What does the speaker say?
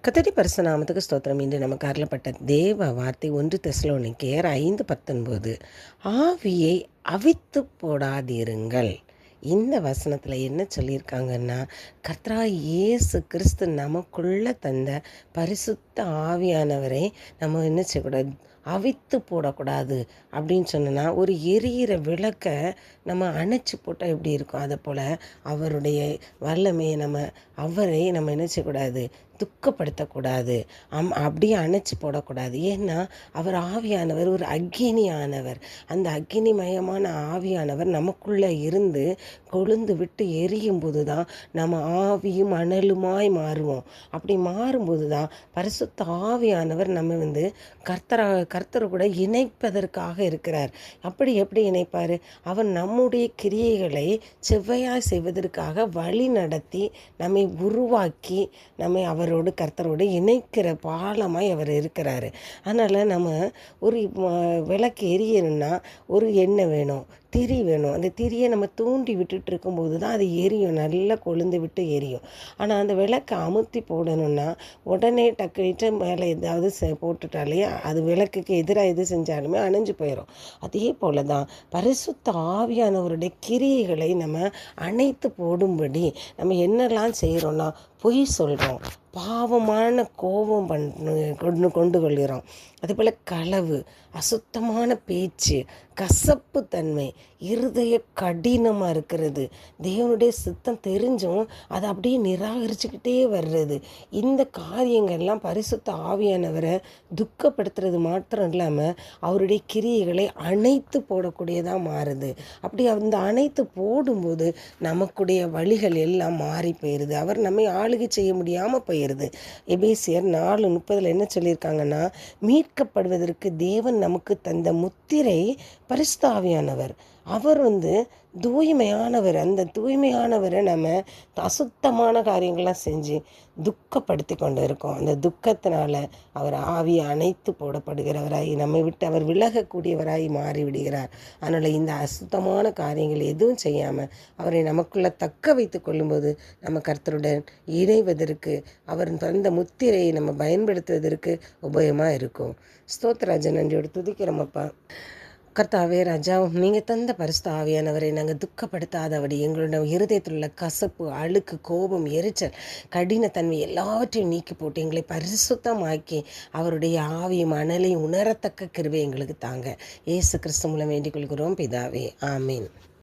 கர்த்தருடைய பரிசுத்த நாமத்துக்கு ஸ்தோத்திரம். இன்று நமக்கு அருளப்பட்ட தேவ வார்த்தை 1 தெசலோனிக்கேயர் 5:19. ஆவியை அவித்து போடாதிருங்கள். இந்த வசனத்தில் என்ன சொல்லியிருக்காங்கன்னா, கர்த்தராகிய இயேசு கிறிஸ்து நமக்குள்ள தந்த பரிசுத்த ஆவியானவரை நம்ம என்ன செய்யக்கூடாது, அவித்து போடக்கூடாது. அப்படின்னு சொன்னோன்னா, ஒரு எரியிற விளக்க நம்ம அணைச்சி போட்டால் எப்படி இருக்கும், அதை போல் அவருடைய வல்லமையை அவரை நம்ம என்ன செய்யக்கூடாது, துக்கப்படுத்தக்கூடாது. அப்படியே அணைச்சி போடக்கூடாது. ஏன்னா அவர் ஆவியானவர் ஒரு அக்கினியானவர். அந்த அக்கினிமயமான ஆவியானவர் நமக்குள்ளே இருந்து கொழுந்து விட்டு எரியும் போது தான் நம்ம ஆவியும் அனலுமாய் மாறுவோம். அப்படி மாறும்போது தான் பரிசுத்த ஆவியானவர் நம்ம கர்த்தரை கூட இணைப்பதற்காக இருக்கிறார். அப்படி எப்படி இணைப்பார்? அவர் நம்முடைய கிரியைகளை செவ்வையாக செய்வதற்காக வழி நடத்தி நம்மை உருவாக்கி நம்மை கர்த்தரோடு இணைக்கிற பாலமாய் அவர் இருக்கிறாரு. அதனால் நம்ம ஒரு விளக்கு எரியணும்னா ஒரு எண்ணெய் வேணும், திரி வேணும். அந்த திரியை நம்ம தூண்டி விட்டுட்டு இருக்கும்போது தான் அது எரியும், நல்லா கொழுந்து விட்டு எரியும். ஆனால் அந்த விளக்கை அமுத்தி போடணும்னா உடனே டக்குட்டு மேலே ஏதாவது போட்டுட்டாலே அது விளக்குக்கு எதிராக எது செஞ்சாலுமே அணைஞ்சு போயிடும். அதே போல் தான் பரிசுத்த ஆவியானவருடைய கிரியைகளை நம்ம அணைத்து போடும்படி நம்ம என்னெல்லாம் செய்கிறோன்னா, பொய் சொல்கிறோம், பாவமான கோபம் கொண்டு கொள்கிறோம், அதேபோல் களவு, அசுத்தமான பேச்சு, கசப்பு தன்மை, இருதய கடினமாக இருக்கிறது, தேவனுடைய சித்தம் தெரிஞ்சும் அதை அப்படியே நிராகரிச்சுக்கிட்டே வர்றது. இந்த காரியங்கள்லாம் பரிசுத்த ஆவியானவரை துக்கப்படுத்துறது மாத்திரம் இல்லாமல் அவருடைய கிரியைகளை அணைத்து போடக்கூடியதாக மாறுது. அப்படி அந்த அணைத்து போடும்போது நமக்குடைய வழிகள் எல்லாம் மாறி போயிடுது. அவர் நம்மை ஆளுகை செய்ய முடியாமல் போயிடுது. எபேசியர் 4:30 என்ன சொல்லியிருக்காங்கன்னா, மீட்கப்படுவதற்கு தேவன் நமக்கு தந்த முத்திரை பரிசுத்த ஆவியானவர். அவர் தூய்மையானவர். அந்த தூய்மையானவரை நம்ம அசுத்தமான காரியங்கள்லாம் செஞ்சு துக்கப்படுத்தி கொண்டு இருக்கோம். அந்த துக்கத்தினால அவர் ஆவியை அணைத்து போடப்படுகிறவராய் நம்மை விட்டு அவர் விலகக்கூடியவராய் மாறிவிடுகிறார். அதனால் இந்த அசுத்தமான காரியங்கள் எதுவும் செய்யாமல் அவரை நமக்குள்ளே தக்க வைத்து கொள்ளும்போது நம்ம கர்த்தருடன் இணைவதற்கு அவர் தந்த முத்திரையை நம்ம பயன்படுத்துவதற்கு உபயோகமாக இருக்கும். ஸ்தோத்திராஜன், நன்றியோடு துதிக்கிறோமப்பா. கர்த்தாவே ராஜா, நீங்கள் தந்த பரிசுத்த ஆவியானவரை நாங்கள் துக்கப்படுத்தாதபடி எங்களுடைய இருதயத்தில் உள்ள கசப்பு, அழுக்கு, கோபம், எரிச்சல், கடினத்தன்மை எல்லாவற்றையும் நீக்கி போட்டு எங்களை பரிசுத்தமாக்கி அவருடைய ஆவியும் அனலையும் உணரத்தக்க கிருபை எங்களுக்கு தாங்க. இயேசு கிறிஸ்து மூலம் வேண்டிக் கொள்கிறோம் பிதாவே, ஆமீன்.